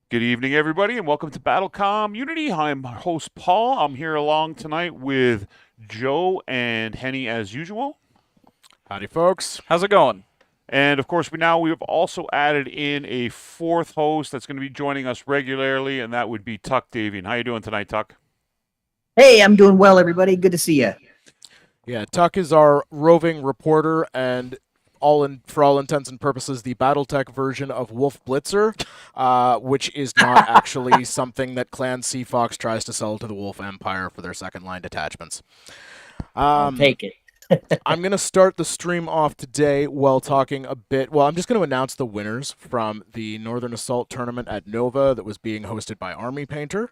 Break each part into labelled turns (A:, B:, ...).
A: Good evening, everybody, and welcome to BattleComm Unity. I'm host Paul. I'm here along tonight with Joe and Henny as usual.
B: Howdy, folks.
C: How's it going?
A: And of course, we have also added in a fourth host that's going to be joining us regularly, and that would be Tuck Davian. How you doing tonight, Tuck?
D: Hey, I'm doing well, everybody. Good to see you.
B: Yeah, Tuck is our roving reporter and for all intents and purposes, the BattleTech version of Wolf Blitzer, which is not actually something that Clan C Fox tries to sell to the Wolf Empire for their second line detachments.
D: I'll take it.
B: I'm going to start the stream off today while talking a bit. Well, I'm just going to announce the winners from the Northern Assault tournament at Nova that was being hosted by Army Painter.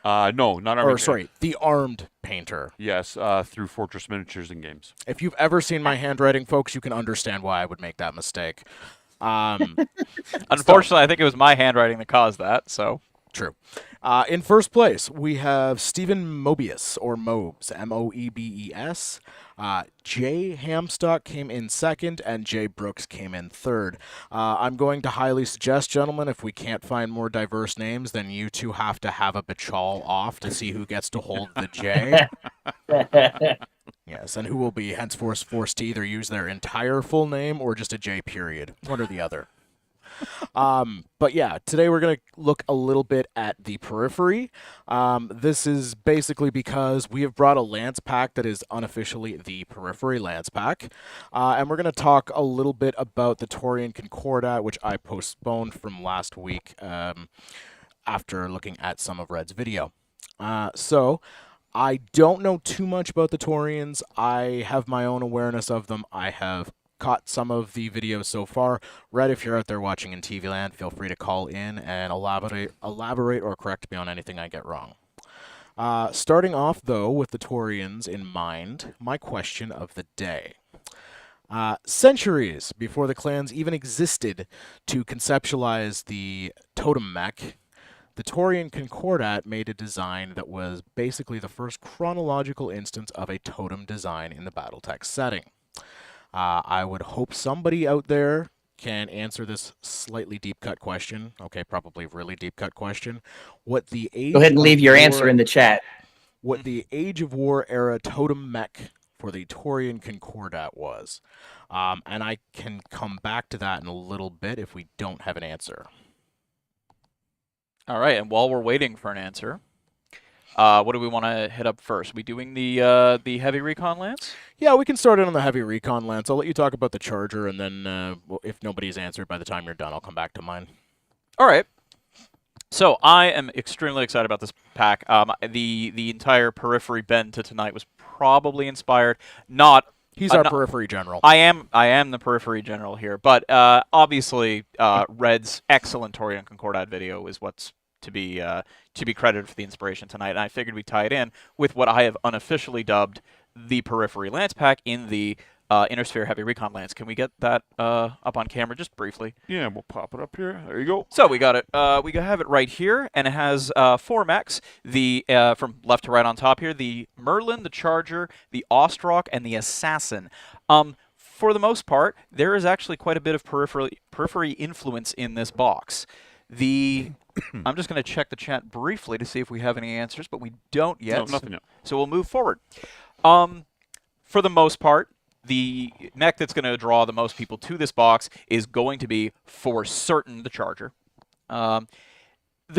A: No, not Army.
B: The Armed Painter.
A: Yes, through Fortress Miniatures and Games.
B: If you've ever seen my handwriting, folks, you can understand why I would make that mistake.
C: Unfortunately, I think it was my handwriting that caused that, so.
B: True. In first place, we have Stephen Mobius, or Mobes, Moebes. Jay Hamstock came in second, and Jay Brooks came in third. I'm going to highly suggest, gentlemen, if we can't find more diverse names, then you two have to have a Bachal off to see who gets to hold the J. Yes, and who will be henceforth forced to either use their entire full name or just a J period, one or the other. But yeah, today we're going to look a little bit at the periphery. This is basically because we have brought a Lance pack that is unofficially the periphery Lance pack. And we're going to talk a little bit about the Taurian Concordant, which I postponed from last week after looking at some of Red's video. So I don't know too much about the Taurians. I have my own awareness of them. I have caught some of the videos so far. Red, if you're out there watching in TV land, feel free to call in and elaborate or correct me on anything I get wrong. Starting off, though, with the Taurians in mind, my question of the day. Centuries before the clans even existed to conceptualize the totem mech, the Taurian Concordant made a design that was basically the first chronological instance of a totem design in the BattleTech setting. I would hope somebody out there can answer this slightly deep-cut question. Okay, probably really deep-cut question. What the age
D: Go ahead and leave your
B: war,
D: answer in the chat.
B: What the Age of War era totem mech for the Taurian Concordant was. And I can come back to that in a little bit if we don't have an answer.
C: All right, and while we're waiting for an answer, what do we want to hit up first? Are we doing the heavy recon lance?
B: Yeah, we can start in on the heavy recon lance. I'll let you talk about the charger, and then if nobody's answered by the time you're done, I'll come back to mine.
C: All right. So I am extremely excited about this pack. The entire periphery bend to tonight was probably inspired.
B: He's our periphery general.
C: I am the periphery general here, but obviously Red's excellent Taurian Concordant video is what's to be credited for the inspiration tonight, and I figured we'd tie it in with what I have unofficially dubbed the periphery lance pack in the Inner Sphere Heavy Recon Lance. Can we get that up on camera just briefly?
A: Yeah, we'll pop it up here. There you go.
C: So we got it. We have it right here, and it has 4 mechs. The from left to right on top here, the Merlin, the Charger, the Ostrock, and the Assassin. For the most part, there is actually quite a bit of periphery influence in this box. I'm just going to check the chat briefly to see if we have any answers, but we don't yet.
A: No, nothing yet.
C: So we'll move forward. For the most part, the mech that's going to draw the most people to this box is going to be, for certain, the Charger. The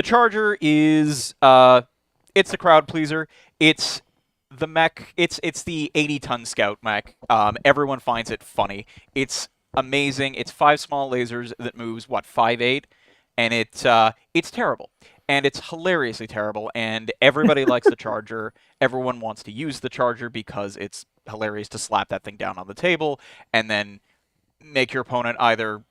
C: Charger is it's the crowd pleaser. It's the mech. It's the 80-ton scout mech. Everyone finds it funny. It's amazing. It's 5 small lasers that moves 5'8", and it's terrible. And it's hilariously terrible, and everybody likes the Charger. Everyone wants to use the Charger because it's hilarious to slap that thing down on the table and then make your opponent either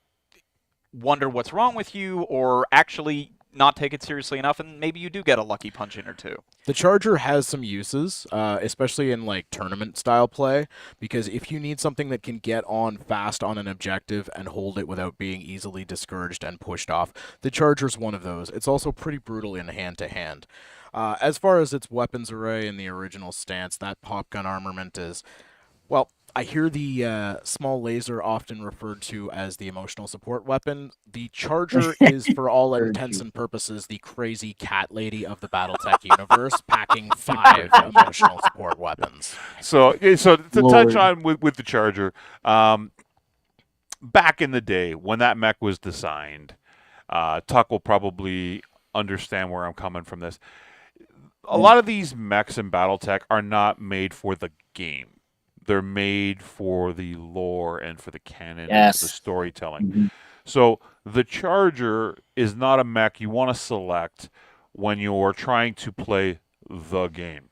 C: wonder what's wrong with you or actually not take it seriously enough, and maybe you do get a lucky punch in or two.
B: The Charger has some uses, especially in like tournament style play, because if you need something that can get on fast on an objective and hold it without being easily discouraged and pushed off, the Charger's one of those. It's also pretty brutal in hand-to-hand. As far as its weapons array in the original stance, that pop gun armament is, well, I hear the small laser often referred to as the emotional support weapon. The Charger is, for all
D: Heard
B: intents
D: you.
B: and purposes, the crazy cat lady of the BattleTech universe, packing 5 emotional support weapons.
A: So to touch
D: Lord.
A: on with the Charger, back in the day when that mech was designed, Tuck will probably understand where I'm coming from this. A lot of these mechs in BattleTech are not made for the game. They're made for the lore and for the canon and for the
D: Yes.
A: storytelling.
D: Mhm.
A: So the Charger is not a mech you want to select when you're trying to play the game.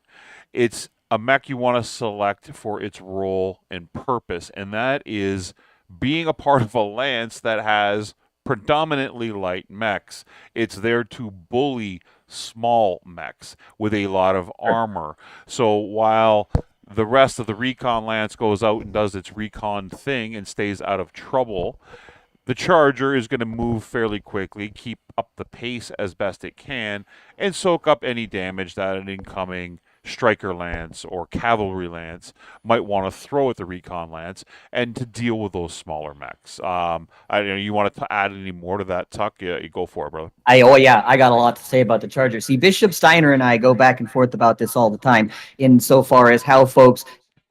A: It's a mech you want to select for its role and purpose, and that is being a part of a lance that has predominantly light mechs. It's there to bully small mechs with a lot of armor. So while the rest of the Recon lance goes out and does its Recon thing and stays out of trouble, the Charger is going to move fairly quickly, keep up the pace as best it can, and soak up any damage that an incoming striker lance or cavalry lance might want to throw at the Recon lance, and to deal with those smaller mechs. You want to add any more to that, Tuck? Yeah, you go for it, brother.
D: I got a lot to say about the Charger. See, Bishop Steiner and I go back and forth about this all the time, insofar as how folks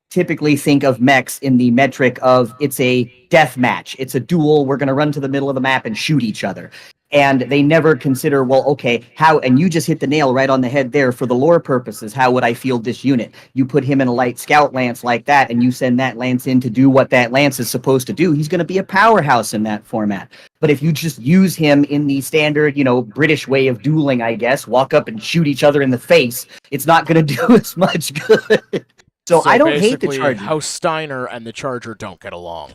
D: typically think of mechs in the metric of it's a death match, it's a duel, we're going to run to the middle of the map and shoot each other. And they never consider, well, okay, how, and you just hit the nail right on the head there for the lore purposes. How would I field this unit? You put him in a light scout lance like that, and you send that lance in to do what that lance is supposed to do. He's going to be a powerhouse in that format. But if you just use him in the standard, British way of dueling, I guess, walk up and shoot each other in the face, it's not going to do as much good. So I don't hate the
B: basically,
D: Charger.
B: how Steiner and the Charger don't get along.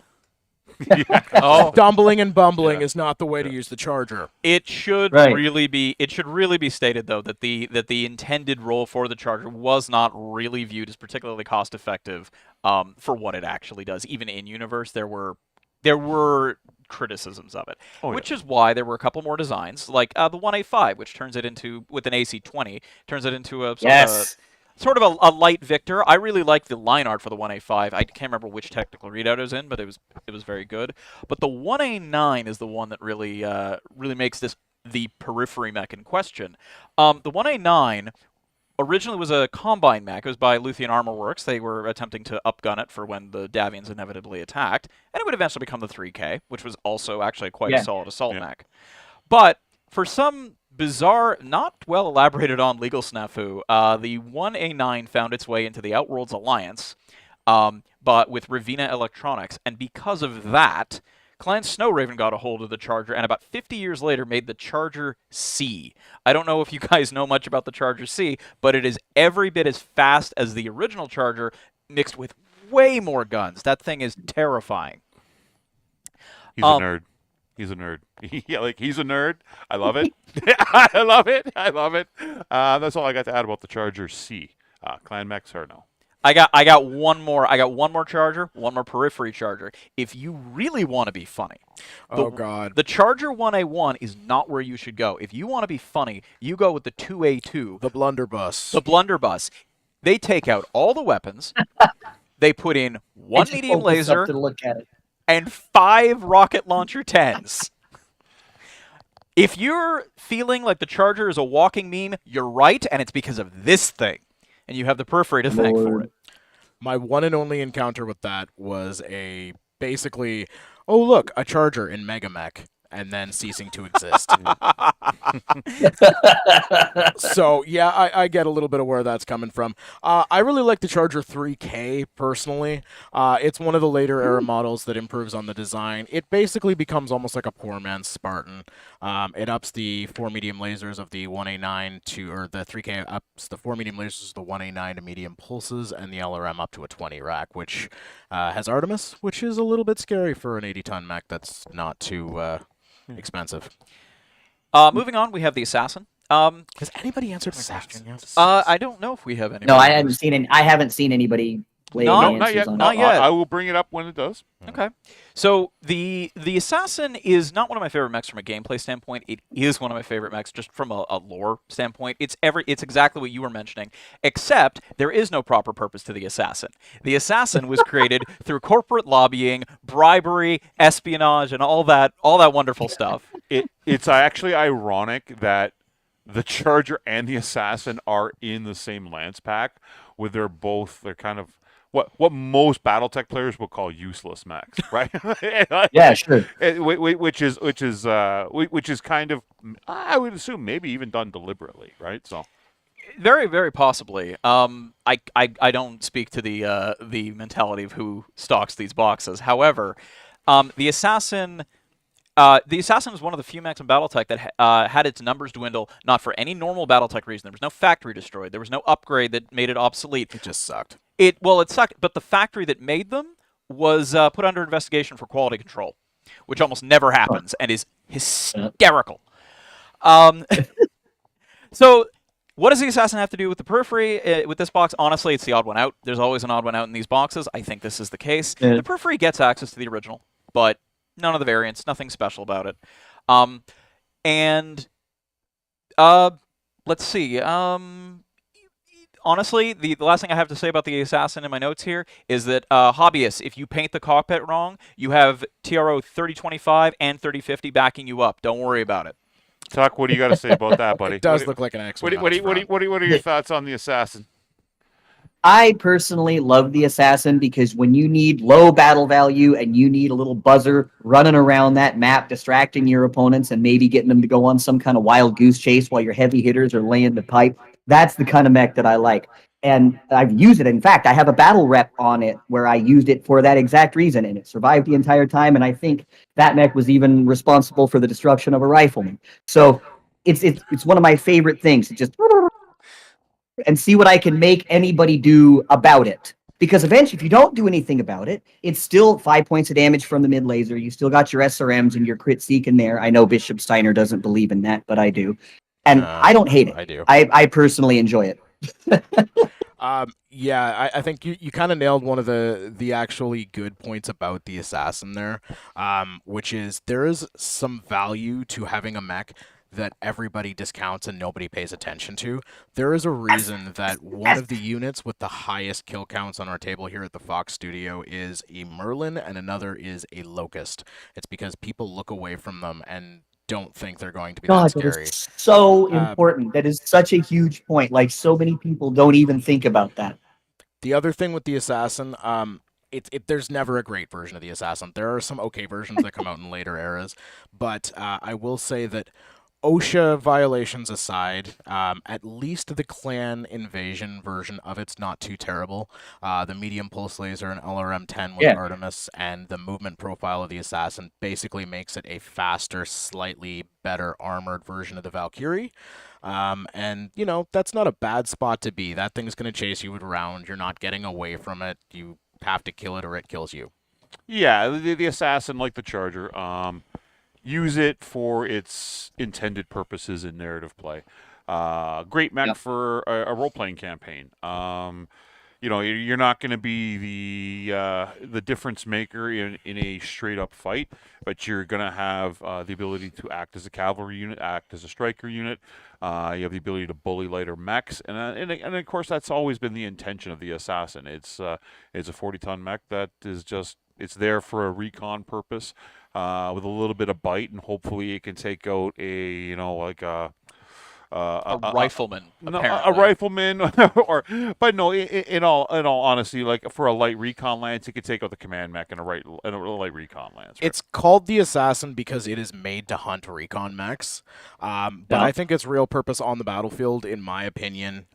C: Oh,
B: Stumbling and bumbling is not the way to use the Charger.
C: it should
D: Right.
C: really be. It should really be stated though that the intended role for the Charger was not really viewed as particularly cost effective for what it actually does. Even in universe, there were criticisms of it,
A: Oh, yeah.
C: which is why there were a couple more designs, like the 1A5, which turns it into, with an AC-20, turns it into a
D: Yes.
C: sort of a light Victor. I really like the line art for the 1A5. I can't remember which technical readout it was in, but it was very good. But the 1A9 is the one that really makes this the periphery mech in question. The 1A9 originally was a combine mech. It was by Luthien Armor Works. They were attempting to upgun it for when the Davians inevitably attacked, and it would eventually become the 3K, which was also actually quite a solid assault mech. But for some bizarre, not well elaborated on legal snafu, the 1A9 found its way into the Outworlds Alliance, but with Ravina Electronics, and because of that, Clan Snowraven got a hold of the Charger, and about 50 years later made the Charger C. I don't know if you guys know much about the Charger C, but it is every bit as fast as the original Charger, mixed with way more guns. That thing is terrifying.
A: He's a nerd. He's a nerd. Yeah, he's a nerd. I love it. I love it. I love it. That's all I got to add about the Charger C. Clan mechs or no?
C: I got one more. I got one more Charger, one more periphery Charger. If you really want to be funny,
B: God.
C: the Charger 1A1 is not where you should go. If you want to be funny, you go with the 2A2,
B: The blunderbuss.
C: the blunderbuss. They take out all the weapons. They put in one
D: Just
C: medium
D: focus up
C: laser
D: to look at it.
C: and 5 rocket launcher 10s. If you're feeling like the Charger is a walking meme, you're right, and it's because of this thing. And you have the periphery to thank for
D: Lord.
C: it.
B: My one and only encounter with that was basically, oh look, a Charger in Mega Mech, and then ceasing to exist. So yeah, I get a little bit of where that's coming from. I really like the Charger 3K personally. It's one of the later era models that improves on the design. It basically becomes almost like a poor man's Spartan. It ups the 4 medium lasers of the 1A9 to, or the 3K ups the 4 medium lasers of the 1A9 to medium pulses, and the LRM up to a 20 rack, which has Artemis, which is a little bit scary for an 80-ton mech that's not too expensive.
C: Moving on, we have the Assassin.
B: Has anybody answered my question yet?
C: I don't know if we have any.
D: No, I haven't seen anybody lay
C: Not-
D: any
A: not
D: answers
A: yet.
D: on
C: Not
D: it.
C: yet.
A: I will bring it up when it does.
C: Okay. So the assassin is not one of my favorite mechs from a gameplay standpoint. It is one of my favorite mechs just from a lore standpoint. It's exactly what you were mentioning, except there is no proper purpose to the assassin. The assassin was created through corporate lobbying, bribery, espionage, and all that wonderful stuff.
A: It's actually ironic that the Charger and the Assassin are in the same Lance pack, where they're kind of what most BattleTech players would call useless mechs, right?
D: Yeah, sure.
A: Which is kind of, I would assume, maybe even done deliberately, right? So
C: Very, very possibly. I don't speak to the mentality of who stocks these boxes. However, the assassin. The assassin was one of the few mechs in BattleTech that had its numbers dwindle, not for any normal BattleTech reason. There was no factory destroyed. There was no upgrade that made it obsolete.
B: It just sucked.
C: It sucked, but the factory that made them was put under investigation for quality control, which almost never happens and is hysterical. So what does the assassin have to do with the periphery with this box? Honestly, it's the odd one out. There's always an odd one out in these boxes. I think this is the case.
D: Yeah.
C: The periphery gets access to the original, but none of the variants, nothing special about it. Let's see. Honestly, the last thing I have to say about the assassin in my notes here is that hobbyists, if you paint the cockpit wrong, you have TRO 3025 and 3050 backing you up. Don't worry about it.
A: Tuck, what do you got to say about that, buddy?
B: It does look like an X-wing.
A: What are your thoughts on the Assassin?
D: I personally love the Assassin because when you need low battle value and you need a little buzzer running around that map, distracting your opponents and maybe getting them to go on some kind of wild goose chase while your heavy hitters are laying the pipe, that's the kind of mech that I like. And I've used it. In fact, I have a battle rep on it where I used it for that exact reason, and it survived the entire time. And I think that mech was even responsible for the destruction of a rifleman. So it's one of my favorite things. It just and see what I can make anybody do about it. Because eventually, if you don't do anything about it, it's still 5 points of damage from the mid laser. You still got your SRMs and your crit seek in there. I know Bishop Steiner doesn't believe in that, but I do. And I don't hate it.
B: I do.
D: I personally enjoy it.
B: Yeah, I think you kind of nailed one of the actually good points about the assassin there, which is there is some value to having a mech that everybody discounts and nobody pays attention to. There is a reason that one of the units with the highest kill counts on our table here at the Fox studio is a Merlin and another is a Locust. It's because people look away from them and don't think they're going to be
D: God,
B: that
D: that
B: scary.
D: is so important. That is such a huge point. Like, so many people don't even think about that.
B: The other thing with the assassin, there's never a great version of the assassin. There are some okay versions that come out in later eras, but I will say that OSHA violations aside, at least the clan invasion version of it's not too terrible. The medium pulse laser and LRM-10 with Artemis and the movement profile of the assassin basically makes it a faster, slightly better armored version of the Valkyrie. And, you know, that's not a bad spot to be. That thing's going to chase you around. You're not getting away from it. You have to kill it or it kills you.
A: Yeah, the Assassin, like the Charger, use it for its intended purposes in narrative play. Great mech for a role-playing campaign. You know, you're not going to be the difference maker in a straight-up fight, but you're going to have the ability to act as a cavalry unit, act as a striker unit. You have the ability to bully lighter mechs, and of course that's always been the intention of the Assassin. It's a 40-ton mech that is just it's there for a recon purpose. With a little bit of bite, and hopefully it can take out a
C: Rifleman.
A: a rifleman, but no. In all honesty, like for a light recon lance, it could take out the command mech and a light recon lance. Right?
B: It's called the Assassin because it is made to hunt recon mechs, but I think its real purpose on the battlefield, in my opinion,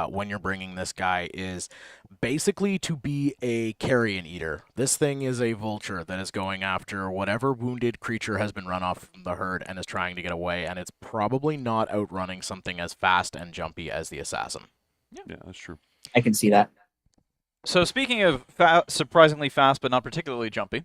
B: when you're bringing this guy, is basically to be a carrion eater. This thing is a vulture that is going after whatever wounded creature has been run off from the herd and is trying to get away, and it's probably not outrunning something as fast and jumpy as the Assassin.
A: Yeah, that's true.
D: I can see that.
C: So speaking of surprisingly fast but not particularly jumpy,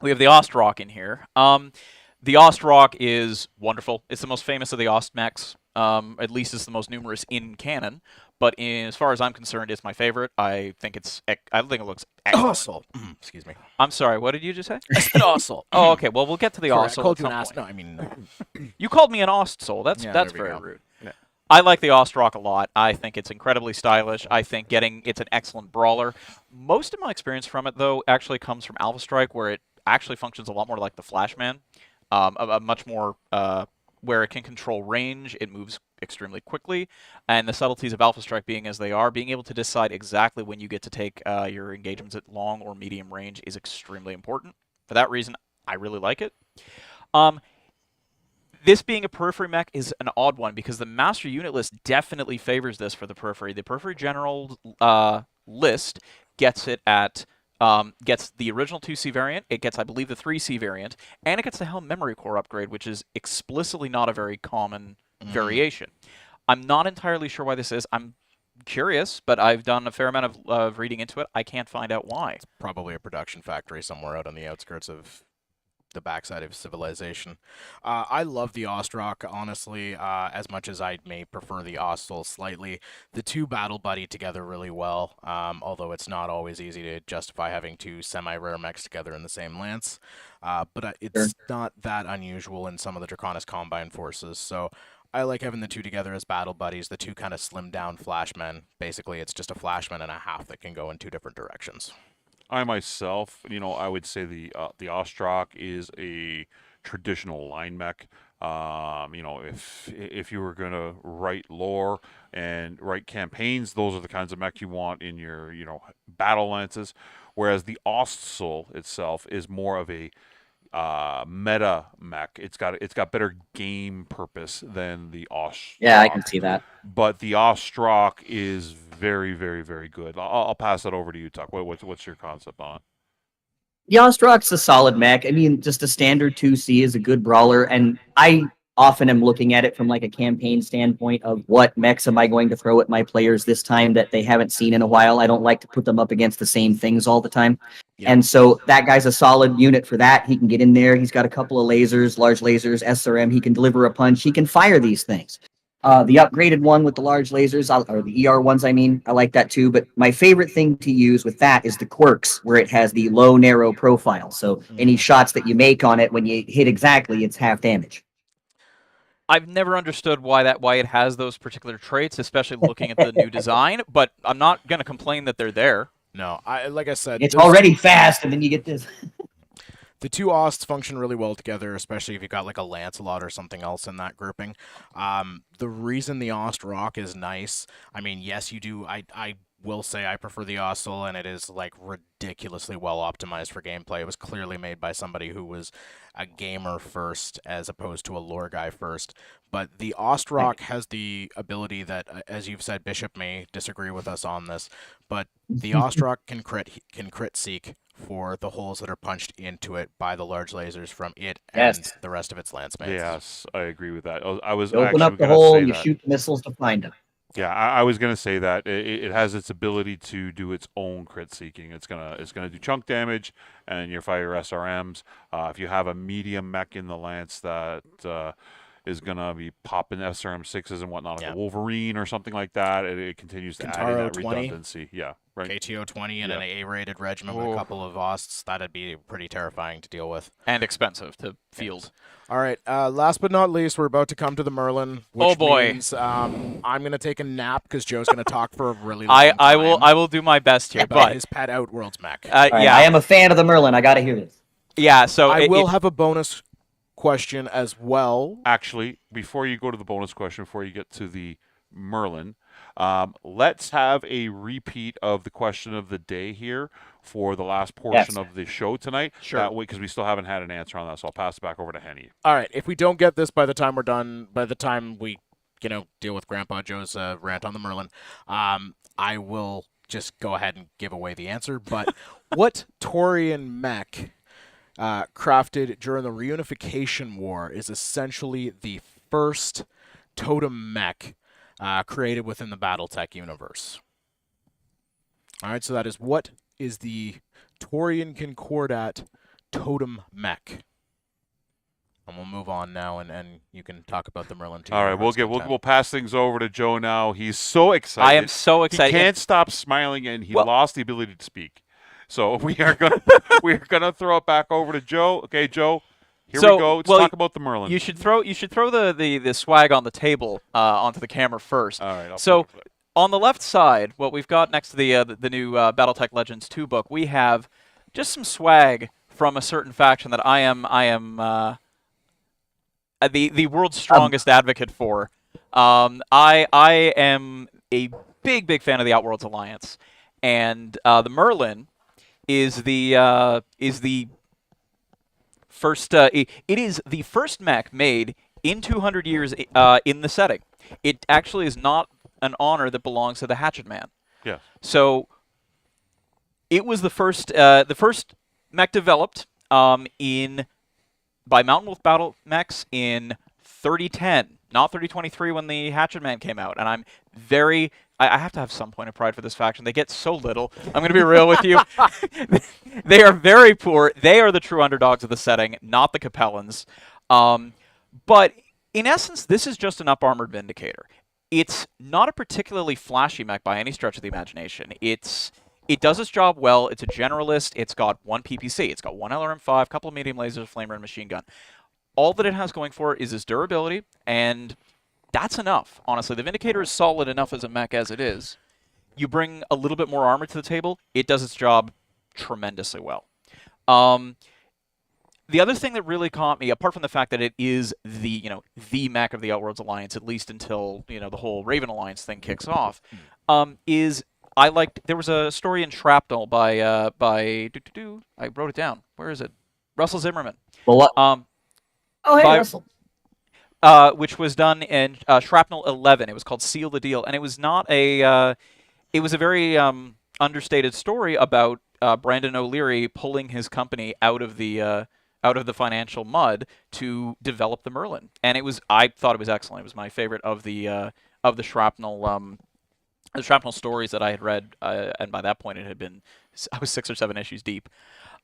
C: we have the Ostrock in here. The Ostrock is wonderful. It's the most famous of the Ost mechs. At least it's the most numerous in canon. but as far as I'm concerned, it's my favorite. I think it looks excellent.
B: Awesome. Excuse me.
C: I'm sorry, what did you just say?
B: I said awesome.
C: Oh, okay. Well, we'll get to the
B: Sorry, I
C: Ostsoul
B: called
C: at
B: you an
C: some
B: ass.
C: point.
B: No, I mean, no.
C: You called me an Ostsoul. That's
B: Yeah,
C: that's
B: there we
C: very
B: go.
C: rude.
B: Yeah.
C: I like the Ostrock a lot. I think it's incredibly stylish. I think it's an excellent brawler. Most of my experience from it, though, actually comes from Alpha Strike, where it actually functions a lot more like the Flashman, a much more where it can control range. It moves extremely quickly, and the subtleties of Alpha Strike being as they are, being able to decide exactly when you get to take your engagements at long or medium range is extremely important. For that reason, I really like it. This being a periphery mech is an odd one because the master unit list definitely favors this for the periphery. The periphery general list gets it at gets the original 2C variant, it gets, I believe, the 3C variant, and it gets the Helm Memory Core upgrade, which is explicitly not a very common variation. I'm not entirely sure why this is. I'm curious, but I've done a fair amount of reading into it. I can't find out why.
B: It's probably a production factory somewhere out on the outskirts of the backside of civilization. I love the Ostrock, honestly, as much as I may prefer the Ostsoul slightly. The two battle buddy together really well, although it's not always easy to justify having two semi-rare mechs together in the same lance. But it's not that unusual in some of the Draconis Combine forces, so I like having the two together as battle buddies, the two kind of slimmed down flashmen. Basically, it's just a flashman and a half that can go in two different directions.
A: I myself, I would say the Ostrock is a traditional line mech. If you were gonna write lore and write campaigns, those are the kinds of mech you want in your battle lances. Whereas the Ostsoul itself is more of a meta mech. It's got better game purpose than the Ostrock.
D: Yeah, I can see that.
A: But the Ostrock is very, very, very good. I'll pass that over to you, Tuck. What's your concept on it?
D: The Ostrock's a solid mech. I mean, just a standard 2C is a good brawler, and I often am looking at it from like a campaign standpoint of what mechs am I going to throw at my players this time that they haven't seen in a while. I don't like to put them up against the same things all the time.
B: Yeah.
D: And so that guy's a solid unit for that. He can get in there. He's got a couple of lasers, large lasers, SRM. He can deliver a punch. He can fire these things. The upgraded one with the large lasers, or the ER ones, I mean, I like that too. But my favorite thing to use with that is the quirks, where it has the low, narrow profile. So any shots that you make on it, when you hit exactly, it's half damage.
C: I've never understood why it has those particular traits, especially looking at the new design, but I'm not going to complain that they're there.
B: No, like I said,
D: It's already fast, and then you get this.
B: The two Osts function really well together, especially if you've got like a Lancelot or something else in that grouping. The reason the Ostrock is nice, I mean, yes, you do. I will say I prefer the Ostsoul, and it is like ridiculously well optimized for gameplay. It was clearly made by somebody who was a gamer first as opposed to a lore guy first. But the Ostrock has the ability that, as you've said, Bishop may disagree with us on this, but the Ostrock can crit seek for the holes that are punched into it by the large lasers from it and the rest of its lance mates.
A: Yes, I agree with that. I was
D: You open
A: actually
D: up the
A: gonna
D: hole,
A: say
D: you
A: that.
D: shoot the missiles to find them.
A: Yeah, I was gonna say that it has its ability to do its own crit seeking. It's gonna do chunk damage, and you fire SRMs. If you have a medium mech in the lance that is gonna be popping SRM 6s and whatnot, like a Wolverine or something like that, it continues to add in that redundancy. Yeah, right.
B: KTO 20 and an A-rated regiment with a couple of Osts, that'd be pretty terrifying to deal with.
C: And expensive to field.
B: All right, last but not least, we're about to come to the Merlin, which means I'm going to take a nap because Joe's going to talk for a really long time.
C: I will do my best here,
B: about
C: but
B: his pet Outworld's mech.
D: Right, I am a fan of the Merlin. I got to hear this.
C: Yeah, so
B: I will have a bonus question as well.
A: Actually, before you go to the bonus question, before you get to the Merlin, let's have a repeat of the question of the day here for the last portion of the show tonight.
C: Sure.
A: That way, because we still haven't had an answer on that, so I'll pass it back over to Henny.
B: All right, if we don't get this by the time we're done, by the time we, deal with Grandpa Joe's rant on the Merlin, I will just go ahead and give away the answer. But what Taurian mech crafted during the Reunification War is essentially the first totem mech created within the BattleTech universe? All right, so that is what is the Taurian Concordant totem mech? And we'll move on now, and you can talk about the Merlin too.
A: All right, we'll pass things over to Joe now. He's so excited.
C: I am so excited.
A: He can't stop smiling, and he
C: Well-
A: lost the ability to speak. So we're gonna throw it back over to Joe. Okay, Joe. Here we go. Let's talk about the Merlin.
C: You should throw the swag on the table onto the camera first.
A: All right.
C: So on the left side, what we've got next to the new BattleTech Legends 2 book, we have just some swag from a certain faction that I am the world's strongest advocate for. I am a big fan of the Outworlds Alliance, and the Merlin is the first. It is the first mech made in 200 years in the setting. It actually is not an honor that belongs to the Hatchet Man.
A: Yeah.
C: So it was the first mech developed by Mountain Wolf Battle Mechs in 3010, not 3023 when the Hatchet Man came out. And I'm I have to have some point of pride for this faction. They get so little. I'm going to be real with you. They are very poor. They are the true underdogs of the setting, not the Capellans. But in essence, this is just an up-armored Vindicator. It's not a particularly flashy mech by any stretch of the imagination. It does its job well. It's a generalist. It's got one PPC. It's got one LRM-5, a couple of medium lasers, a flamer, and machine gun. All that it has going for it is its durability, and that's enough, honestly. The Vindicator is solid enough as a mech as it is. You bring a little bit more armor to the table, it does its job tremendously well. The other thing that really caught me, apart from the fact that it is the mech of the Outworlds Alliance, at least until the whole Raven Alliance thing kicks off, is I liked. There was a story in Shrapnel by I wrote it down. Where is it? Russell Zimmerman.
D: Well, what? Oh, hey, Russell.
C: Which was done in Shrapnel 11. It was called Seal the Deal, and it was not a. It was a very understated story about Brandon O'Leary pulling his company out of the financial mud to develop the Merlin, and I thought it was excellent. It was my favorite of the Shrapnel. The Shrapnel stories that I had read, and by that point I was 6 or 7 issues deep.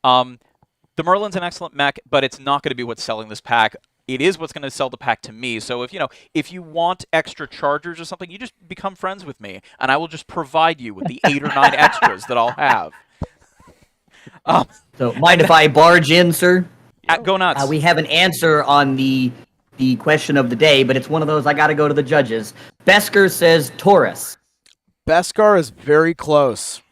C: The Merlin's an excellent mech, but it's not going to be what's selling this pack. It is what's going to sell the pack to me. So if you want extra chargers or something, you just become friends with me, and I will just provide you with the 8 or 9 extras that I'll have.
D: So mind if I barge in, sir?
C: Go nuts.
D: We have an answer on the question of the day, but it's one of those I got to go to the judges. Besker says Taurus.
B: Beskar is very close.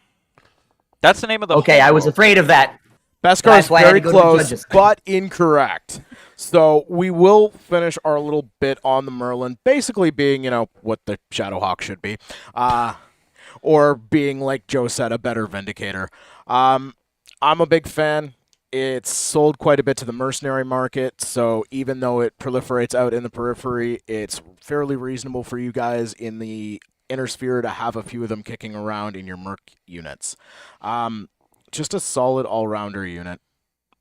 C: That's the name of the.
D: Okay, I was afraid of that.
B: Beskar is very close, but incorrect. So we will finish our little bit on the Merlin, basically being, what the Shadowhawk should be, or being, like Joe said, a better Vindicator. I'm a big fan. It's sold quite a bit to the mercenary market, so even though it proliferates out in the periphery, it's fairly reasonable for you guys in the inner sphere to have a few of them kicking around in your merc units. Just a solid all-rounder unit.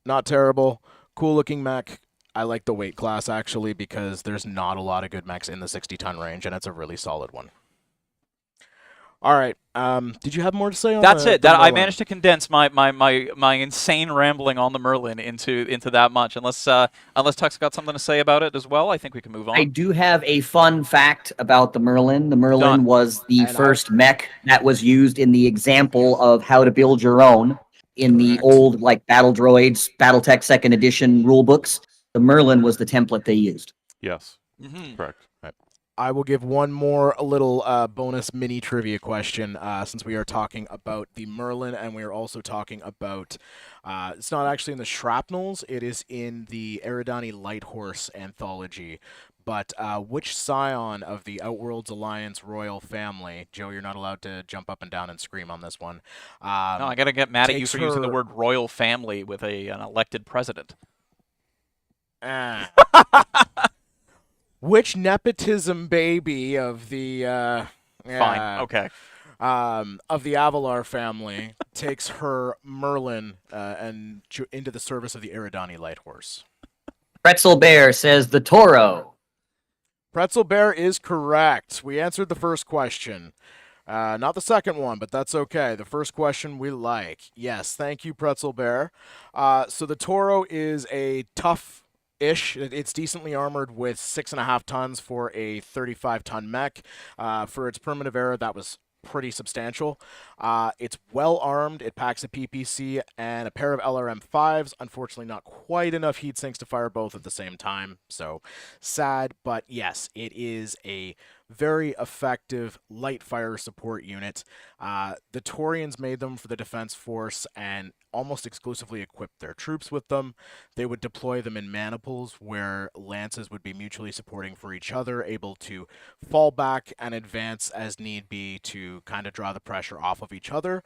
B: Not terrible. Cool-looking mech. I like the weight class, actually, because there's not a lot of good mechs in the 60-ton range, and it's a really solid one. All right. Did you have more to say on
C: That's it.
B: the
C: I
B: Merlin?
C: managed to condense my insane rambling on the Merlin into that much. Unless Tuck's got something to say about it as well, I think we can move on.
D: I do have a fun fact about the Merlin. The Merlin
C: Done.
D: was the first mech that was used in the example of how to build your own in the old Battle Droids, BattleTech 2nd Edition rulebooks. The Merlin was the template they used.
A: Yes.
C: Mm-hmm.
A: Correct.
B: I will give one more little bonus mini trivia question since we are talking about the Merlin and we are also talking about, it's not actually in the Shrapnels, it is in the Eridani Light Horse anthology. But which scion of the Outworlds Alliance royal family, Joe, you're not allowed to jump up and down and scream on this one.
C: No, I got to get mad at you for using the
B: her-
C: word royal family with an elected president.
B: Which nepotism baby of the
C: Fine. Okay.
B: of the Avalar family takes her Merlin into the service of the Eridani Light Horse?
D: Pretzel Bear says the Toro.
B: Pretzel Bear is correct. We answered the first question. Not the second one, but that's okay. The first question we like. Yes, thank you, Pretzel Bear. So the Toro is a tough ish. It's decently armored with 6.5 tons for a 35-ton mech. For its primitive era, that was pretty substantial. It's well armed. It packs a PPC and a pair of LRM-5s. Unfortunately, not quite enough heat sinks to fire both at the same time. So sad, but yes, it is a very effective light fire support unit. The Taurians made them for the Defense Force and almost exclusively equipped their troops with them. They would deploy them in maniples where lances would be mutually supporting for each other, able to fall back and advance as need be to kind of draw the pressure off of each other,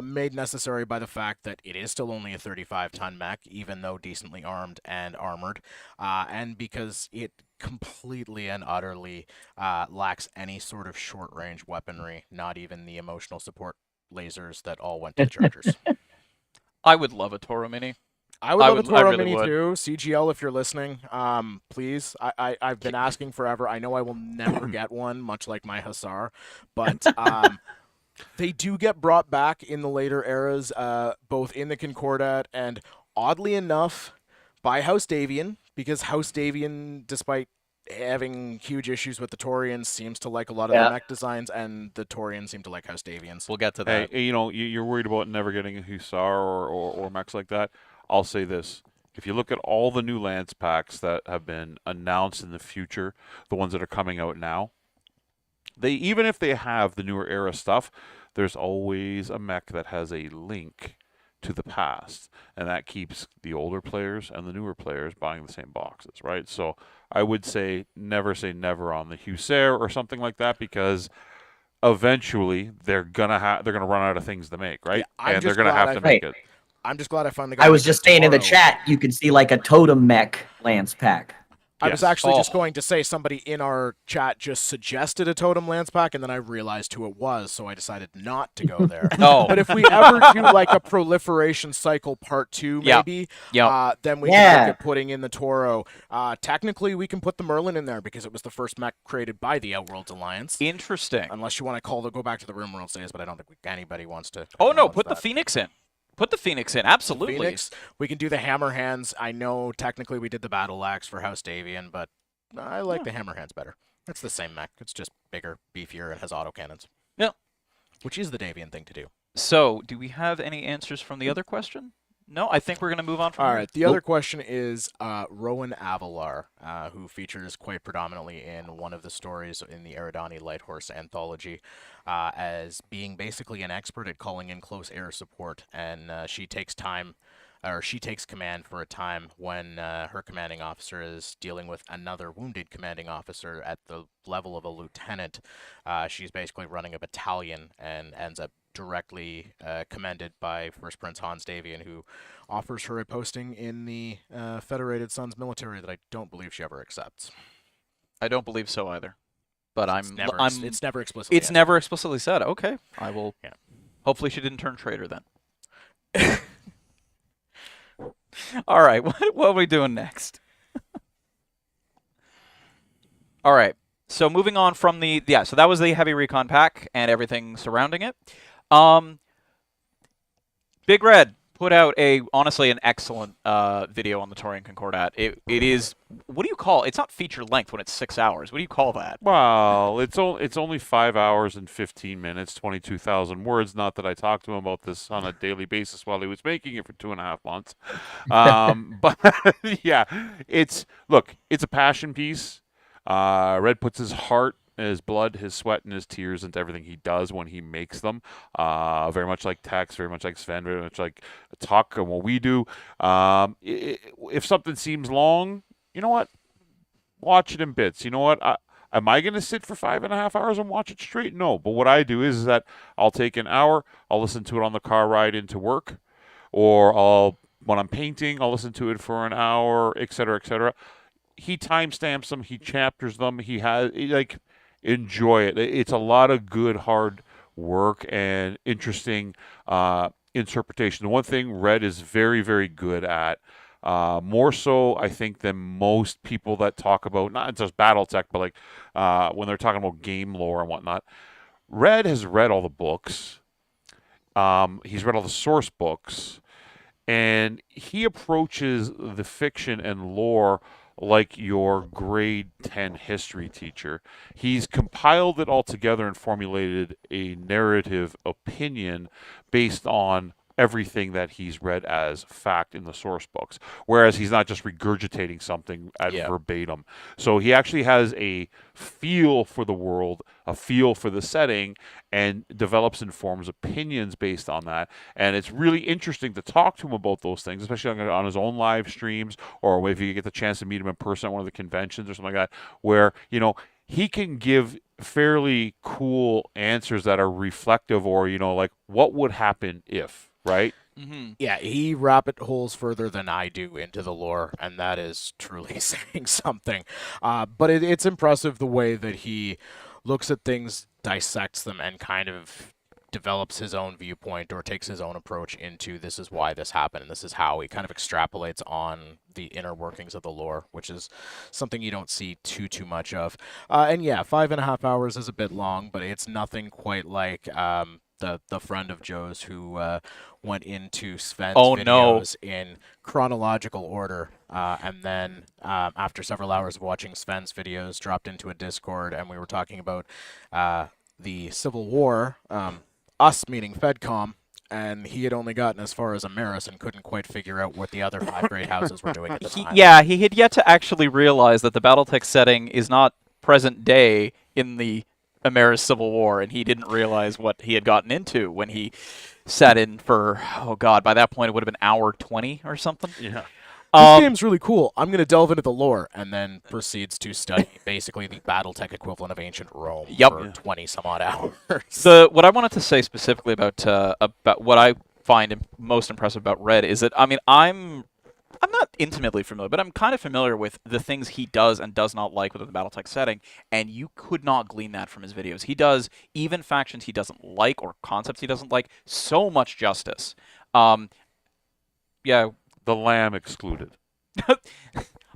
B: made necessary by the fact that it is still only a 35-ton mech, even though decently armed and armored, and because it completely and utterly lacks any sort of short-range weaponry, not even the emotional support lasers that all went to the Chargers.
C: I would love a Toro Mini.
B: I would love a
C: I
B: Toro
C: really
B: Mini
C: would.
B: too. CGL, if you're listening, please. I've been asking forever. I know I will never get one, much like my Hussar, but they do get brought back in the later eras, both in the Concordant and, oddly enough, by House Davian, because House Davian, despite having huge issues with the Taurians, seems to like a lot of the mech designs, and the Taurians seem to like House Davians.
C: We'll get to that.
A: Hey, you're worried about never getting a Hussar or mechs like that. I'll say this. If you look at all the new Lance packs that have been announced in the future, the ones that are coming out now, even if they have the newer era stuff, there's always a mech that has a link to the past, and that keeps the older players and the newer players buying the same boxes, right? So I would say never on the Hussar or something like that, because eventually they're gonna run out of things to make, right?
B: Yeah,
A: and they're gonna have to make it.
B: I'm just glad I finally got
D: I was just saying in the
B: Toro.
D: chat, you can see like a totem mech Lance pack.
B: I was
A: Yes.
B: actually just
C: Oh.
B: going to say somebody in our chat just suggested a Totem Lance pack, and then I realized who it was, so I decided not to go there.
C: Oh.
B: But if we ever do like a proliferation cycle part 2,
C: Yeah.
B: maybe,
C: Yep.
B: then we can
D: Yeah.
B: look at putting in the Toro. Technically, we can put the Merlin in there because it was the first mech created by the Outworlds Alliance.
C: Interesting.
B: Unless you want to go back to the RimWorlds days, but I don't think anybody wants to.
C: Oh no,
B: acknowledge
C: put the
B: that.
C: Phoenix in. Put the Phoenix in. Absolutely.
B: Phoenix. We can do the Hammerhands. I know technically we did the Battle Axe for House Davian, but I like the Hammerhands better. It's the same mech. It's just bigger, beefier, and has autocannons.
C: Yeah.
B: Which is the Davian thing to do.
C: So, do we have any answers from the other question? No, I think we're going to move on from
B: All
C: here.
B: right. The other question is Rowan Avalar, who features quite predominantly in one of the stories in the Eridani Light Horse anthology, as being basically an expert at calling in close air support, and she takes command for a time when her commanding officer is dealing with another wounded commanding officer at the level of a lieutenant. She's basically running a battalion and ends up directly commended by First Prince Hans Davian, who offers her a posting in the Federated Sons military that I don't believe she ever accepts.
C: I don't believe so either. But
B: It's never explicitly.
C: It's never explicitly said. Okay, I will.
B: Yeah.
C: Hopefully, she didn't turn traitor then. All right, what are we doing next? All right, so moving on from so that was the heavy recon pack and everything surrounding it. Big Red put out honestly an excellent video on the Taurian Concordant. It is, what do you call it? It's not feature length when it's 6 hours. What do you call that?
A: Well, it's only 5 hours and 15 minutes, 22,000 words. Not that I talked to him about this on a daily basis while he was making it for 2.5 months. But yeah, it's a passion piece. Red puts his heart, his blood, his sweat, and his tears into everything he does when he makes them. Very much like Tex, very much like Sven, very much like Tuck and what we do. If something seems long, you know what? Watch it in bits. You know what? Am I going to sit for 5.5 hours and watch it straight? No. But what I do is that I'll take an hour, I'll listen to it on the car ride into work, or when I'm painting, I'll listen to it for an hour, etc., etc. He timestamps them, he chapters them, enjoy it. It's a lot of good, hard work and interesting interpretation. The one thing Red is very, very good at, more so, I think, than most people that talk about, not just BattleTech, but when they're talking about game lore and whatnot. Red has read all the books. He's read all the source books. and he approaches the fiction and lore like your grade 10 history teacher. He's compiled it all together and formulated a narrative opinion based on everything that he's read as fact in the source books, whereas he's not just regurgitating something at
B: Yeah.
A: verbatim. So he actually has a feel for the world, a feel for the setting, and develops and forms opinions based on that. And it's really interesting to talk to him about those things, especially on his own live streams, or if you get the chance to meet him in person at one of the conventions or something like that, where, he can give fairly cool answers that are reflective, or, like, what would happen if, right?
C: Mm-hmm.
B: Yeah, he rabbit holes further than I do into the lore, and that is truly saying something. But it's impressive the way that he looks at things, dissects them, and kind of develops his own viewpoint or takes his own approach into this is why this happened and this is how. He kind of extrapolates on the inner workings of the lore, which is something you don't see too much of. And yeah, 5.5 hours is a bit long, but it's nothing quite like the friend of Joe's who went into Sven's
C: Oh, no.
B: videos in chronological order, and then after several hours of watching Sven's videos, dropped into a Discord, and we were talking about the Civil War, us meaning FedCom, and he had only gotten as far as Ameris and couldn't quite figure out what the other 5 great houses were doing at the time.
C: He had yet to actually realize that the BattleTech setting is not present day in the Ameris Civil War, and he didn't realize what he had gotten into when he sat in for, oh god, by that point it would have been hour 20 or something.
A: Yeah.
B: This game's really cool. I'm going to delve into the lore, and then proceeds to study basically the BattleTech equivalent of ancient Rome for 20 some odd hours.
C: What I wanted to say specifically about what I find most impressive about Red is that, I mean, I'm not intimately familiar, but I'm kind of familiar with the things he does and does not like within the BattleTech setting, and you could not glean that from his videos. He does even factions he doesn't like or concepts he doesn't like so much justice. Yeah.
A: The lamb excluded.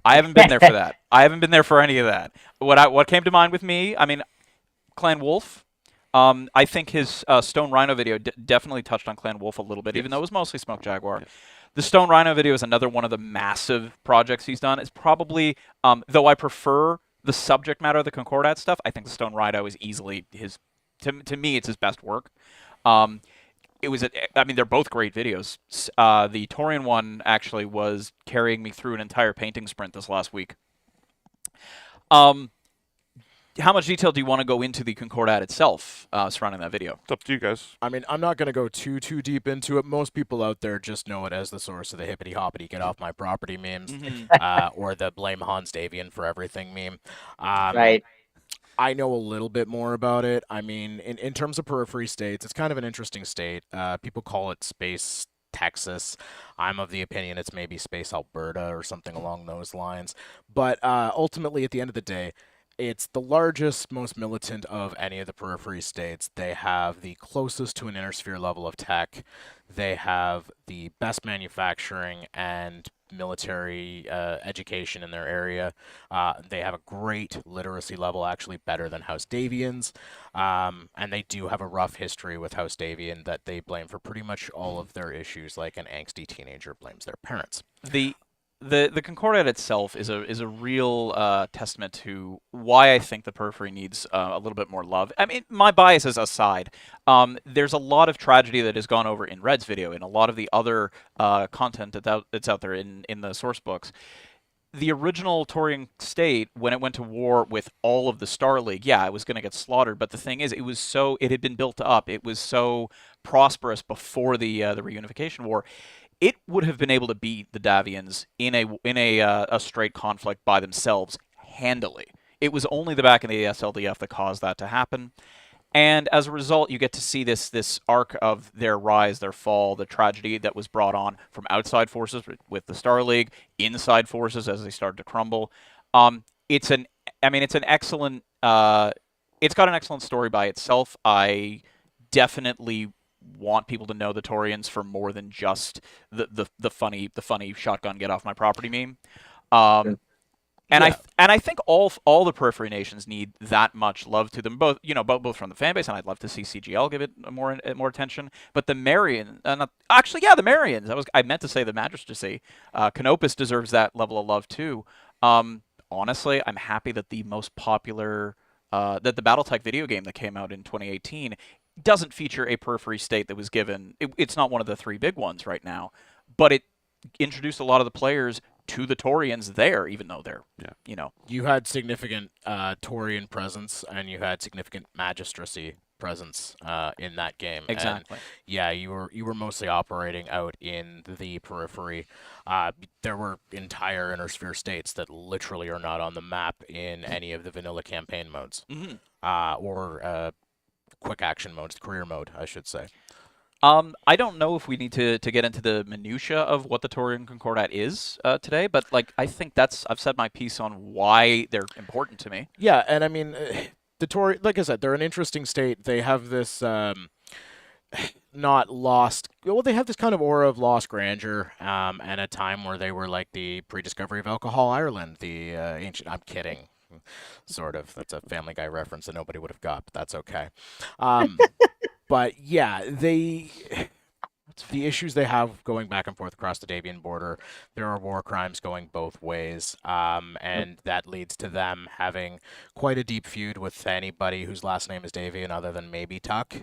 C: I haven't been there for that. I haven't been there for any of that. What came to mind with me, I mean, Clan Wolf. I think his Stone Rhino video definitely touched on Clan Wolf a little bit, even though it was mostly Smoke Jaguar. Yes. The Stone Rhino video is another one of the massive projects he's done. It's probably, though I prefer the subject matter of the Concordant stuff, I think the Stone Rhino is easily his, to me, it's his best work. They're both great videos. The Taurian one actually was carrying me through an entire painting sprint this last week. How much detail do you want to go into the Concordant itself surrounding that video?
A: It's up to you guys.
B: I mean, I'm not going to go too deep into it. Most people out there just know it as the source of the hippity hoppity get off my property memes, or the blame Hans Davian for everything meme.
D: Right.
B: I know a little bit more about it. I mean, in terms of periphery states, it's kind of an interesting state. People call it Space Texas. I'm of the opinion it's maybe Space Alberta or something along those lines. But ultimately, at the end of the day, it's the largest, most militant of any of the periphery states. They have the closest to an inner sphere level of tech. They have the best manufacturing and military education in their area. They have a great literacy level, actually better than House Davians. And they do have a rough history with House Davian that they blame for pretty much all of their issues, like an angsty teenager blames their parents.
C: The Concordant itself is a real testament to why I think the periphery needs a little bit more love. I mean, my biases aside, there's a lot of tragedy that has gone over in Red's video and a lot of the other content that's out there in the source books. The original Taurian state, when it went to war with all of the Star League, yeah, it was going to get slaughtered. But the thing is, it had been built up. It was so prosperous before the reunification war. It would have been able to beat the Davians in a straight conflict by themselves handily. It was only the back of the SLDF that caused that to happen. And as a result, you get to see this arc of their rise, their fall, the tragedy that was brought on from outside forces with the Star League, inside forces as they started to crumble. It's an excellent. It's got an excellent story by itself. I definitely want people to know the Taurians for more than just the funny shotgun get off my property meme. And
B: Yeah.
C: I think all the Periphery nations need that much love to them, both both from the fan base, and I'd love to see CGL give it more attention. But the Marian, the Marians. I meant to say the Magistracy. Canopus deserves that level of love too. Honestly, I'm happy that the most popular that the BattleTech video game that came out in 2018 doesn't feature a Periphery state that was given. It's not one of the three big ones right now, but it introduced a lot of the players to the Taurians there, even though they're,
B: You had significant Taurian presence, and you had significant Magistracy presence in that game.
C: Exactly.
B: And yeah, you were mostly operating out in the Periphery. There were entire Innersphere states that literally are not on the map in any of the vanilla campaign modes, or quick action modes, career mode, I should say.
C: I don't know if we need to get into the minutia of what the Taurian Concordant is today, but I think I've said my piece on why they're important to me.
B: Yeah, and I mean, the Taurian, like I said, they're an interesting state. They have this not lost. Well, they have this kind of aura of lost grandeur, and a time where they were like the pre-discovery of alcohol Ireland, the ancient. I'm kidding. Sort of. That's a Family Guy reference that nobody would have got, but that's okay. But yeah, the issues they have going back and forth across the Davian border, there are war crimes going both ways, and that leads to them having quite a deep feud with anybody whose last name is Davian other than maybe Tuck.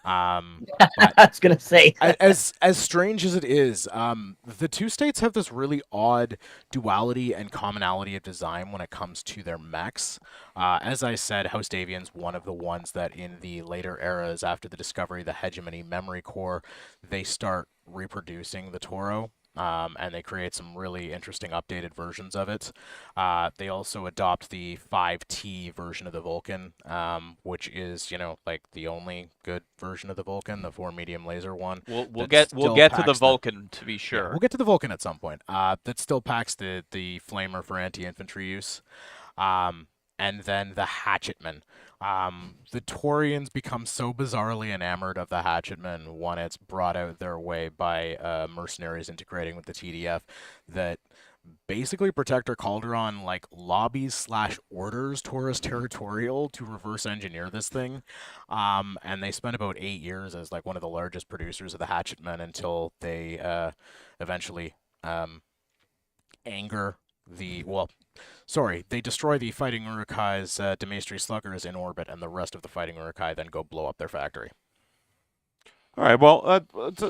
B: But
D: I was gonna say.
B: as strange as it is, the two states have this really odd duality and commonality of design when it comes to their mechs. As I said, House Davian's one of the ones that in the later eras after the discovery of the Hegemony memory core, they start reproducing the Toro. And they create some really interesting updated versions of it. They also adopt the 5T version of the Vulcan, which is, like the only good version of the Vulcan, the 4 medium laser one.
C: We'll get to the Vulcan to be sure.
B: Yeah, we'll get to the Vulcan at some point. That still packs the flamer for anti-infantry use. And then the Hatchetman. The Taurians become so bizarrely enamored of the Hatchetman when it's brought out their way by mercenaries integrating with the TDF that basically Protector Calderon lobbies/orders Taurus Territorial to reverse engineer this thing. And they spent about 8 years as one of the largest producers of the Hatchetman until they eventually they destroy the Fighting Urukai's Demaestri Sluggers in orbit, and the rest of the Fighting Urukai then go blow up their factory.
A: All right. Well,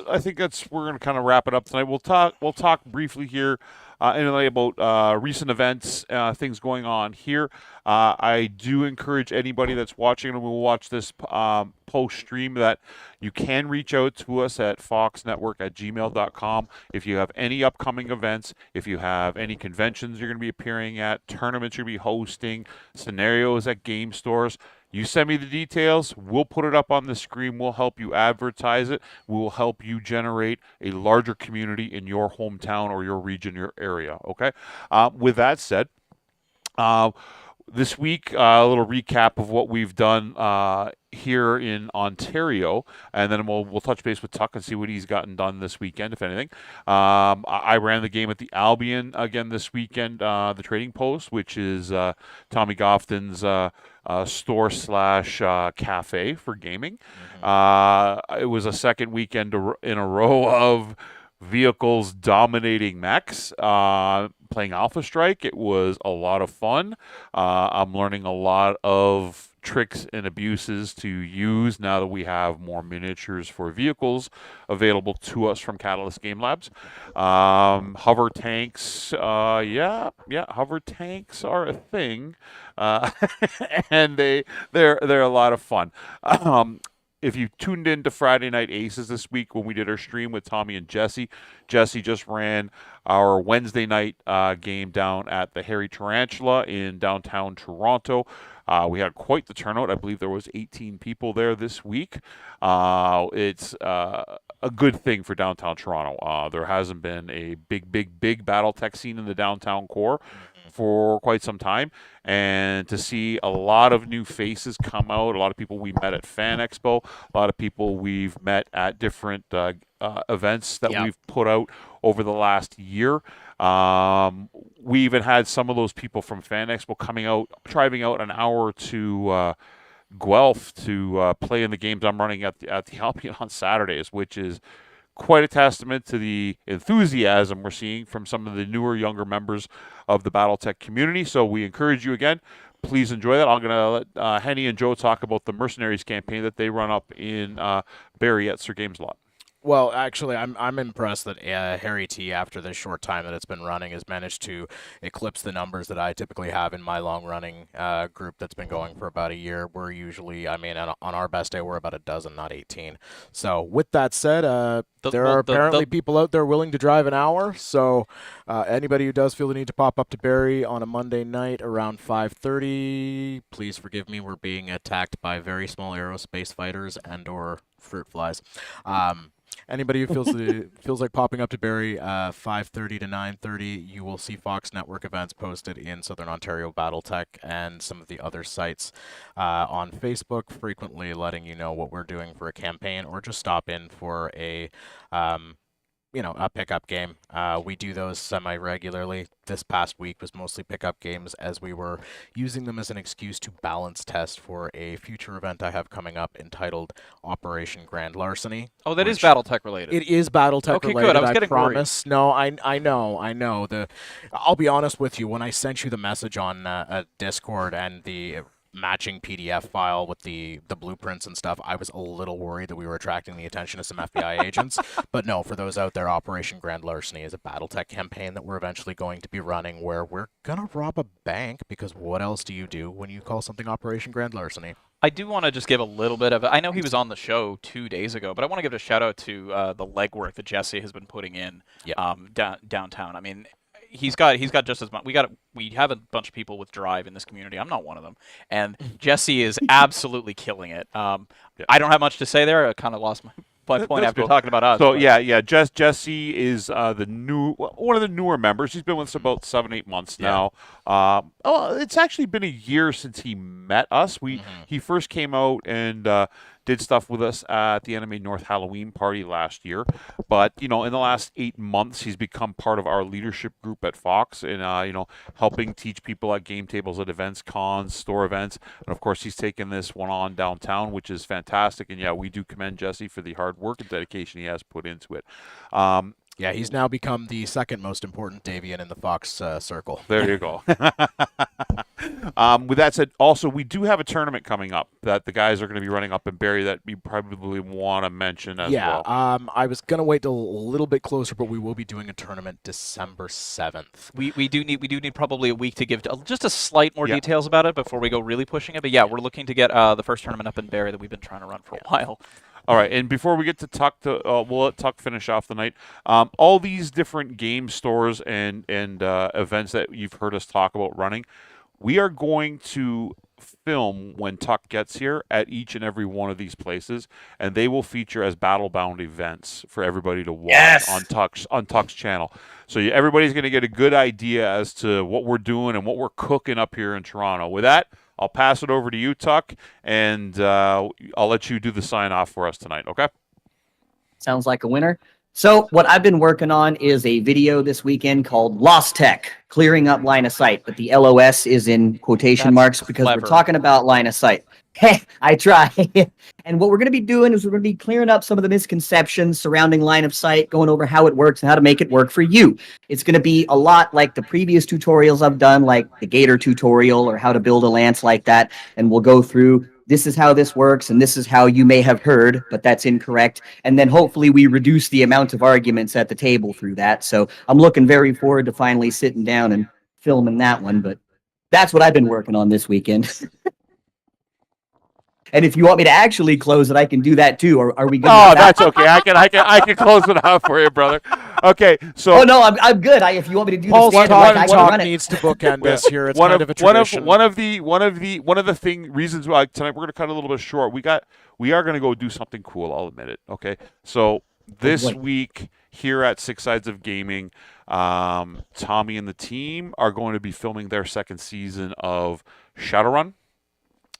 A: I think we're going to kind of wrap it up tonight. We'll talk briefly here anyway about recent events, things going on here. I do encourage anybody that's watching and will watch this post stream that you can reach out to us at foxnetwork@gmail.com if you have any upcoming events, if you have any conventions you're going to be appearing at, tournaments you're going to be hosting, scenarios at game stores. You send me the details. We'll put it up on the screen. We'll help you advertise it. We will help you generate a larger community in your hometown or your region, your area. Okay? With that said, this week, a little recap of what we've done here in Ontario, and then we'll touch base with Tuck and see what he's gotten done this weekend, if anything. I ran the game at the Albion again this weekend, the Trading Post, which is Tommy Gofton's store/cafe for gaming. It was a second weekend in a row of vehicles dominating mechs, playing Alpha Strike. It was a lot of fun. I'm learning a lot of tricks and abuses to use now that we have more miniatures for vehicles available to us from Catalyst Game Labs. Hover tanks, hover tanks are a thing, and they're a lot of fun. If you tuned in to Friday Night Aces this week when we did our stream with Tommy and Jesse just ran our Wednesday night game down at the Hairy Tarantula in downtown Toronto. We had quite the turnout. I believe there was 18 people there this week. It's a good thing for downtown Toronto. There hasn't been a big BattleTech scene in the downtown core. for quite some time, and to see a lot of new faces come out, a lot of people we met at Fan Expo, a lot of people we've met at different events that
B: Yep.
A: we've put out over the last year. We even had some of those people from Fan Expo coming out, driving out an hour to Guelph to play in the games I'm running at the Albion on Saturdays, which is quite a testament to the enthusiasm we're seeing from some of the newer, younger members of the BattleTech community. So we encourage you again, please enjoy that. I'm going to let Henny and Joe talk about the Mercenaries campaign that they run up in Barrie at Sir Games Lot.
B: Well, actually, I'm impressed that Harry T, after this short time that it's been running, has managed to eclipse the numbers that I typically have in my long-running group that's been going for about a year. We're usually, I mean, on our best day, we're about a dozen, not 18. So with that said, there are apparently people out there willing to drive an hour. So anybody who does feel the need to pop up to Barrie on a Monday night around 5:30, please forgive me. We're being attacked by very small aerospace fighters and/or fruit flies. Anybody who feels like popping up to Barrie 5:30 to 9:30, you will see Fox Network events posted in Southern Ontario BattleTech and some of the other sites on Facebook, frequently letting you know what we're doing for a campaign, or just stop in for a a pickup game. We do those semi-regularly. This past week was mostly pickup games, as we were using them as an excuse to balance test for a future event I have coming up entitled Operation Grand Larceny.
C: Oh, that is BattleTech related.
B: It is BattleTech
C: okay,
B: related.
C: Good. I was getting
B: promise. Worried. No, I know. I'll be honest with you. When I sent you the message on Discord and the matching PDF file with the blueprints and stuff, I was a little worried that we were attracting the attention of some FBI agents. But no, for those out there, Operation Grand Larceny is a BattleTech campaign that we're eventually going to be running, where we're gonna rob a bank, because what else do you do when you call something Operation Grand Larceny?
C: I do want to just give a little bit of I know he was on the show 2 days ago, but I want to give a shout out to the legwork that Jesse has been putting in downtown. I mean, he's got just as much. We have a bunch of people with drive in this community. I'm not one of them, and Jesse is absolutely killing it. I don't have much to say there. I kind of lost my point after talking about us.
A: So Jesse is one of the newer members. He's been with us about 7-8 months now. It's actually been a year since he met us. He first came out and did stuff with us at the Anime North Halloween party last year. But, in the last 8 months, he's become part of our leadership group at Fox and, helping teach people at game tables, at events, cons, store events. And, of course, he's taken this one on downtown, which is fantastic. And, we do commend Jesse for the hard work and dedication he has put into it.
B: He's now become the second most important Davian in the Fox circle.
A: There you go. With that said, also, we do have a tournament coming up that the guys are going to be running up in Barrie that we probably want to mention as well.
B: I was going to wait till a little bit closer, but we will be doing a tournament December 7th.
C: We do need probably a week to give just a slight more details about it before we go really pushing it. But we're looking to get the first tournament up in Barrie that we've been trying to run for a while.
A: All right, and before we get to Tuck, we'll let Tuck finish off the night. All these different game stores and events that you've heard us talk about running, we are going to film when Tuck gets here at each and every one of these places, and they will feature as battle-bound events for everybody to watch on Tuck's channel. So everybody's going to get a good idea as to what we're doing and what we're cooking up here in Toronto. With that, I'll pass it over to you, Tuck, and I'll let you do the sign-off for us tonight, okay?
D: Sounds like a winner. So what I've been working on is a video this weekend called Lost Tech, clearing up line of sight. But the LOS is in quotation marks because we're talking about line of sight. Hey, I try. And what we're going to be doing is we're going to be clearing up some of the misconceptions surrounding line of sight, going over how it works and how to make it work for you. It's going to be a lot like the previous tutorials I've done, like the Gator tutorial or how to build a lance like that. And we'll go through, this is how this works, and this is how you may have heard, but that's incorrect. And then hopefully we reduce the amount of arguments at the table through that. So I'm looking very forward to finally sitting down and filming that one. But that's what I've been working on this weekend. And if you want me to actually close it, I can do that too. Or are we good?
A: Oh, that's okay. I can close it out for you, brother. Okay, so.
D: Oh no, I'm good. If you want me to do
B: Paul's
D: this, I can run it.
B: needs to bookend this here. It's kind of a tradition.
A: One of the reasons why tonight we're going to cut a little bit short. We are going to go do something cool. I'll admit it. Okay, so this
D: boy.
A: week here at Six Sides of Gaming, Tommy and the team are going to be filming their second season of Shadowrun.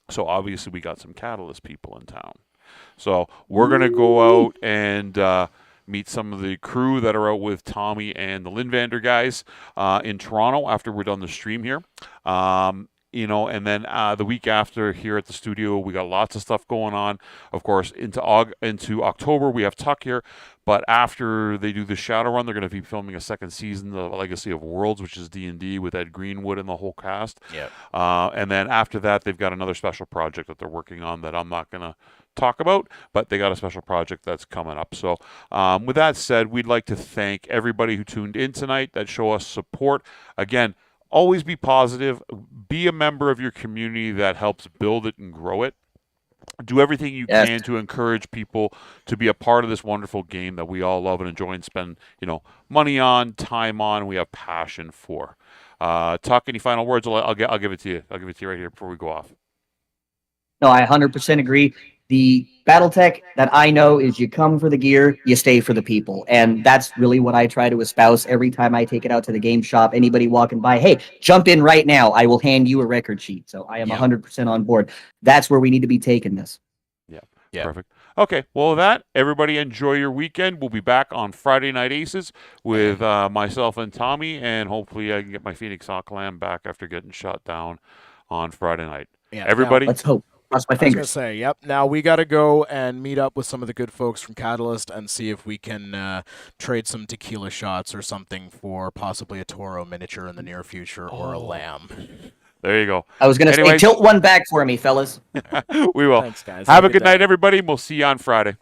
A: So obviously we got some Catalyst people in town. So we're going to go out and meet some of the crew that are out with Tommy and the Lindvander guys in Toronto after we're done the stream here. You know, and then the week after here at the studio, we got lots of stuff going on. Of course, into October, we have Tuck here. But after they do the Shadowrun, they're going to be filming a second season of Legacy of Worlds, which is D&D with Ed Greenwood and the whole cast.
B: Yep.
A: And then after that, they've got another special project that they're working on that I'm not going to talk about, but they got a special project that's coming up. So with that said, we'd like to thank everybody who tuned in tonight that show us support. Again, always be positive. Be a member of your community that helps build it and grow it. Do everything you can to encourage people to be a part of this wonderful game that we all love and enjoy and spend, money on, time on, and we have passion for. Tuck, any final words? I'll give it to you. I'll give it to you right here before we go off.
D: No, I 100% agree. The BattleTech that I know is you come for the gear, you stay for the people. And that's really what I try to espouse every time I take it out to the game shop. Anybody walking by, hey, jump in right now. I will hand you a record sheet. So I am 100% on board. That's where we need to be taking this.
A: Yeah. Perfect. Okay. Well, with that, everybody enjoy your weekend. We'll be back on Friday Night Aces with myself and Tommy. And hopefully I can get my Phoenix Hawk Lamb back after getting shot down on Friday night.
B: Yeah,
A: Everybody.
D: Let's hope. Cross my
B: I was
D: fingers.
B: going to say, yep. Now we got to go and meet up with some of the good folks from Catalyst and see if we can trade some tequila shots or something for possibly a Toro miniature in the near future or a lamb.
A: There you go.
D: I was going to say, tilt one back for me, fellas.
A: We will.
B: Thanks, guys.
A: Have a good night, everybody. We'll see you on Friday.